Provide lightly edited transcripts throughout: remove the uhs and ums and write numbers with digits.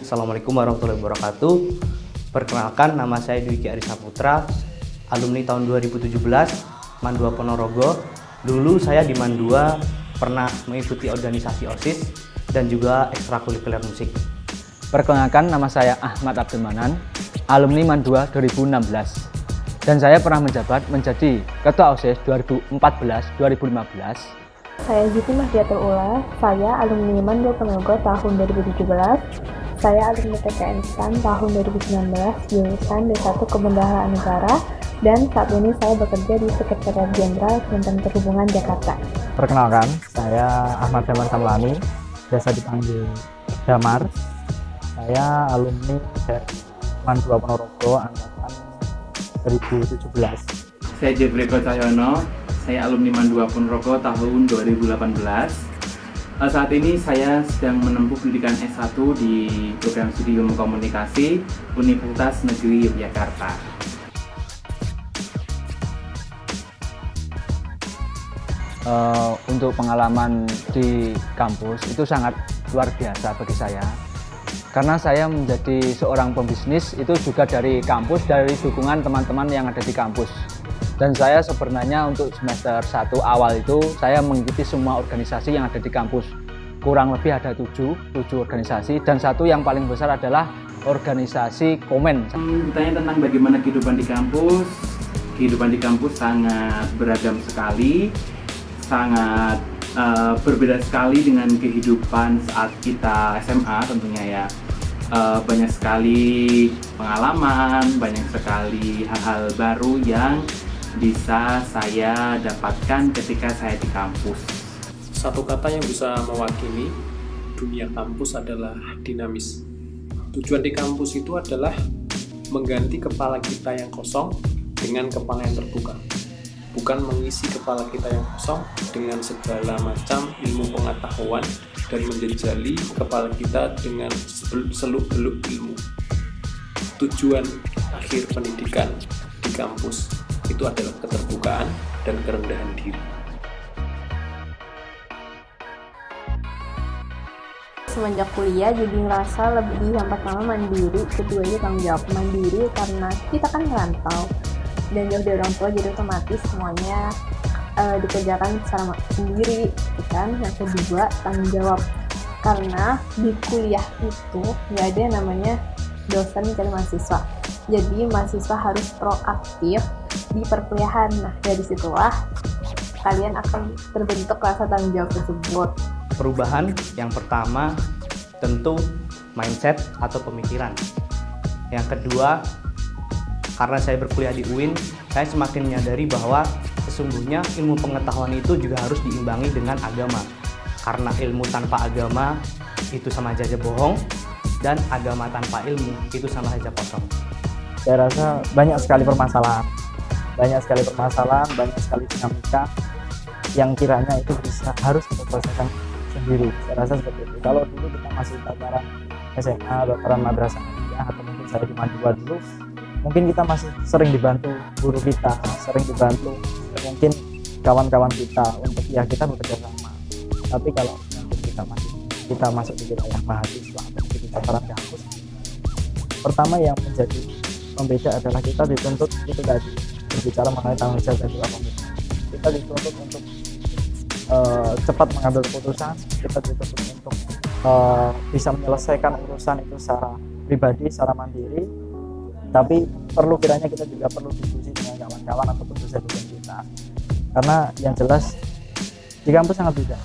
Assalamualaikum warahmatullahi wabarakatuh. Perkenalkan, nama saya Dwiki Arisa Putra, alumni tahun 2017, MAN 2 Ponorogo. Dulu saya di MAN 2 pernah mengikuti organisasi OSIS dan juga ekstrakurikuler musik. Perkenalkan, nama saya Ahmad Abdul Manan, alumni MAN 2 2016. Dan saya pernah menjabat menjadi Ketua OSIS 2014-2015. Saya Siti Mahdiatul Ula, saya alumni MAN 2 Ponorogo tahun 2017. Saya alumni TPN STAN tahun 2019, jurusan D1 Kebendaharaan Negara, dan saat ini saya bekerja di Sekretariat Jenderal Kementerian Perhubungan Jakarta. Perkenalkan, saya Ahmad Damar Samlani, biasa dipanggil Damar. Saya alumni dari MAN 2 Ponorogo angkatan 2017. Saya Jeffrey Cahyono, saya alumni MAN 2 Ponorogo tahun 2018. Saat ini saya sedang menempuh pendidikan S1 di program studi ilmu komunikasi Universitas Negeri Yogyakarta. Untuk pengalaman di kampus itu sangat luar biasa bagi saya. Karena saya menjadi seorang pembisnis itu juga dari kampus, dari dukungan teman-teman yang ada di kampus. Dan saya sebenarnya untuk semester 1 awal itu saya mengikuti semua organisasi yang ada di kampus. Kurang lebih ada 7 organisasi, dan satu yang paling besar adalah organisasi Komen. Bertanya tentang bagaimana kehidupan di kampus. Kehidupan di kampus sangat beragam sekali, sangat berbeda sekali dengan kehidupan saat kita SMA tentunya ya. Banyak sekali pengalaman, banyak sekali hal-hal baru yang bisa saya dapatkan ketika saya di kampus. Satu kata yang bisa mewakili dunia kampus adalah dinamis. Tujuan di kampus itu adalah mengganti kepala kita yang kosong dengan kepala yang terbuka. Bukan mengisi kepala kita yang kosong dengan segala macam ilmu pengetahuan dan menjejali kepala kita dengan seluk-beluk ilmu. Tujuan akhir pendidikan di kampus itu adalah keterbukaan dan kerendahan diri. Semenjak kuliah jadi ngerasa lebih yang pertama mandiri, kedua itu tanggung jawab mandiri karena kita kan merantau dan jauh dari orang tua, jadi otomatis semuanya dikerjakan secara sendiri kan. Yang kedua tanggung jawab, karena di kuliah itu nggak ada yang namanya dosen mencari mahasiswa, jadi mahasiswa harus proaktif di perkuliahan. Nah, dari situlah kalian akan terbentuk rasa tanggung jawab tersebut. Perubahan yang pertama tentu mindset atau pemikiran. Yang kedua, karena saya berkuliah di UIN, saya semakin menyadari bahwa sesungguhnya ilmu pengetahuan itu juga harus diimbangi dengan agama. Karena ilmu tanpa agama itu sama saja bohong, dan agama tanpa ilmu itu sama saja kosong. Saya rasa banyak sekali permasalahan, banyak sekali dinamika yang kiranya itu harus kita selesaikan sendiri. Saya rasa seperti itu. Kalau dulu kita masih tataran SMA, tataran madrasah atau mungkin saya di MAN 2 dulu, mungkin kita masih sering dibantu guru kita, sering dibantu mungkin kawan-kawan kita untuk ya kita bekerja sama. Tapi kalau mungkin kita masuk di wilayah mahasiswa atau di tataran kampus, pertama yang menjadi pembeda adalah kita dituntut itu tadi, berbicara mengenai tanggung jawab dan juga komitmen. Kita dituntut untuk cepat mengambil keputusan, kita dituntut untuk bisa menyelesaikan urusan itu secara pribadi, secara mandiri. Tapi kiranya kita juga perlu diskusi dengan kawan-kawan ataupun dosen-dosen kita, karena yang jelas di kampus sangat beda.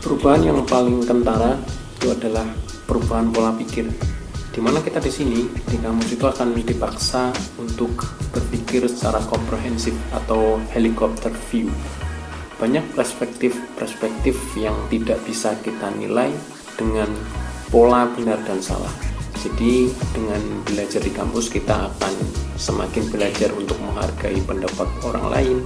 Perubahan yang paling kentara itu adalah perubahan pola pikir, di mana kita di sini di kampus itu akan dipaksa untuk berpikir secara komprehensif atau helikopter view. Banyak perspektif yang tidak bisa kita nilai dengan pola benar dan salah. Jadi dengan belajar di kampus kita akan semakin belajar untuk menghargai pendapat orang lain,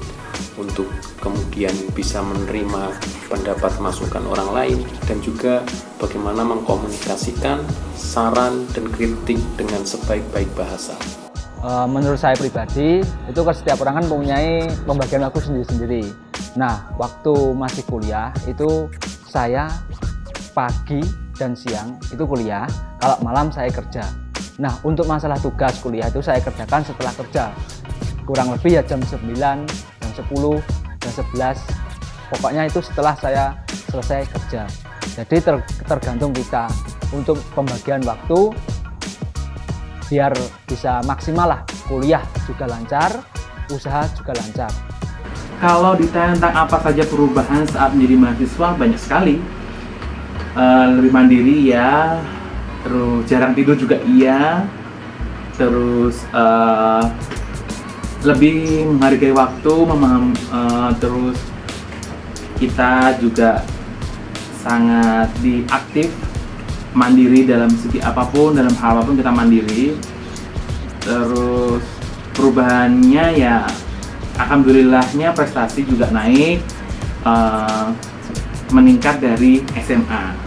untuk kemudian bisa menerima pendapat masukan orang lain, dan juga bagaimana mengkomunikasikan saran dan kritik dengan sebaik-baik bahasa. Menurut saya pribadi, itu setiap orang kan mempunyai pembagian waktu sendiri-sendiri. Nah, waktu masih kuliah itu saya pagi dan siang itu kuliah, kalau malam saya kerja. Nah, untuk masalah tugas kuliah itu saya kerjakan setelah kerja. Kurang lebih ya jam 9, jam 10, jam 11. Pokoknya itu setelah saya selesai kerja. Jadi tergantung kita untuk pembagian waktu biar bisa maksimal lah. Kuliah juga lancar, usaha juga lancar. Kalau ditanya tentang apa saja perubahan saat menjadi mahasiswa, banyak sekali. Lebih mandiri ya, terus jarang tidur juga iya, terus lebih menghargai waktu, terus kita juga sangat diaktif, mandiri dalam segi apapun, dalam hal apapun kita mandiri. Terus perubahannya ya, alhamdulillahnya prestasi juga naik, meningkat dari SMA.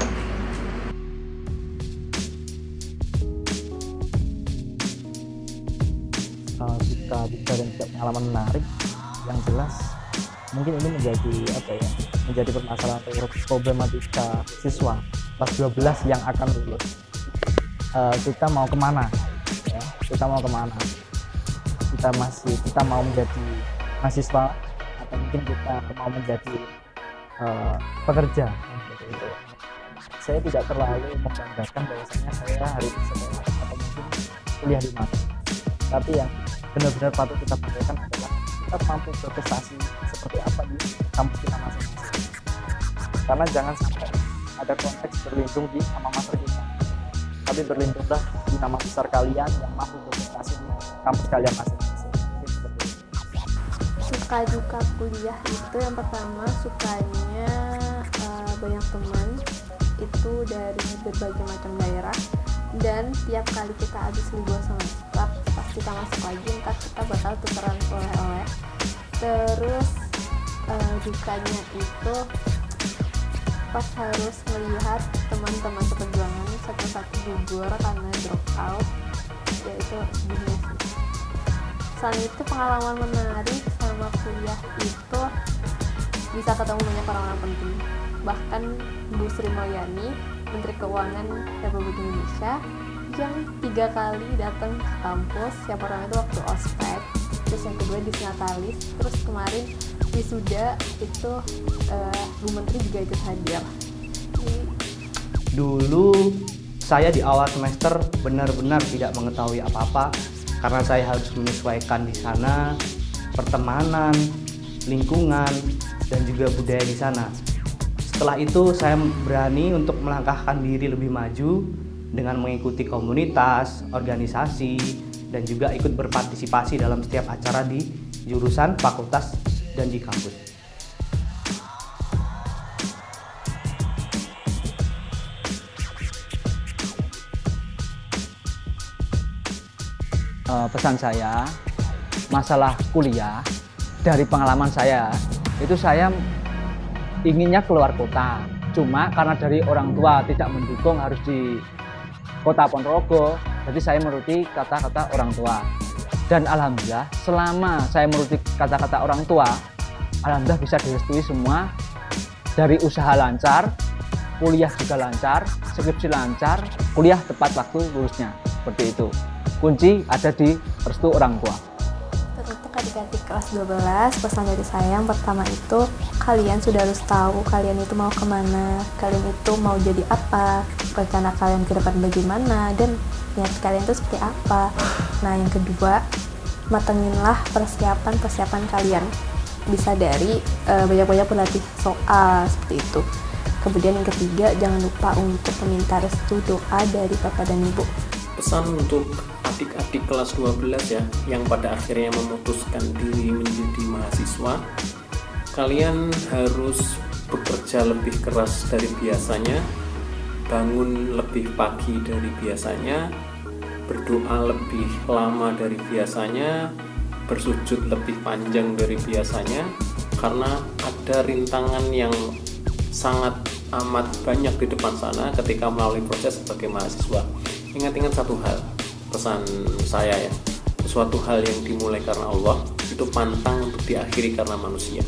Jika bicara tentang pengalaman menarik, yang jelas mungkin ini menjadi permasalahan atau problematika siswa kelas 12 yang akan lulus. Kita mau kemana? Ya, kita mau kemana? Kita mau menjadi mahasiswa atau mungkin kita mau menjadi pekerja. Gitu. Saya tidak terlalu membanggakan bahwasanya saya hari ini sekolah atau mungkin kuliah di mana. Tapi yang benar-benar patut kita banggakan adalah kita mampu berprestasi seperti apa di kampus kita masing-masing. Karena jangan sampai ada konteks berlindung di nama mater kita, tapi berlindunglah di nama besar kalian yang mampu berprestasi di kampus kalian masing-masing. Suka duka kuliah itu yang pertama, sukanya banyak teman itu dari berbagai macam daerah, dan tiap kali kita habis libur semester pas kita masuk lagi ntar kita bakal tukeran oleh-oleh. Terus dukanya itu pas harus melihat teman-teman seperjuangan satu-satu gugur karena drop out, ya itu sedihnya sih. Selain itu pengalaman menarik sama kuliah itu bisa ketemu banyak orang-orang penting, bahkan Bu Sri Mulyani, Menteri Keuangan Republik Indonesia, yang 3 kali datang ke kampus. Yang pertama itu waktu ospek, terus yang kedua di Natalis, terus kemarin wisuda itu Bu Menteri juga ikut hadir. Dulu saya di awal semester benar-benar tidak mengetahui apa-apa karena saya harus menyesuaikan di sana pertemanan, lingkungan, dan juga budaya di sana. Setelah itu saya berani untuk melangkahkan diri lebih maju dengan mengikuti komunitas, organisasi, dan juga ikut berpartisipasi dalam setiap acara di jurusan, fakultas, dan di kampus. Pesan saya, masalah kuliah, dari pengalaman saya, itu saya inginnya keluar kota. Cuma karena dari orang tua tidak mendukung harus di Kota Ponorogo, jadi saya menuruti kata-kata orang tua. Dan alhamdulillah, selama saya menuruti kata-kata orang tua, alhamdulillah bisa direstui semua. Dari usaha lancar, kuliah juga lancar, skripsi lancar, kuliah tepat waktu lulusnya. Seperti itu. Kunci ada di restu orang tua. Untuk adik-adik kelas 12, pesan dari saya yang pertama itu, kalian sudah harus tahu kalian itu mau kemana, kalian itu mau jadi apa, rencana kalian ke depan bagaimana, dan niat kalian itu seperti apa. Nah, yang kedua, matenginlah persiapan kalian. Bisa dari banyak-banyak berlatih soal seperti itu. Kemudian yang ketiga, jangan lupa untuk meminta restu doa dari Bapak dan Ibu. Pesan untuk adik-adik kelas 12 ya, yang pada akhirnya memutuskan diri menjadi mahasiswa, kalian harus bekerja lebih keras dari biasanya, bangun lebih pagi dari biasanya, berdoa lebih lama dari biasanya, bersujud lebih panjang dari biasanya, karena ada rintangan yang sangat amat banyak di depan sana ketika melalui proses sebagai mahasiswa. Ingat-ingat satu hal, pesan saya ya, sesuatu hal yang dimulai karena Allah itu pantang untuk diakhiri karena manusia.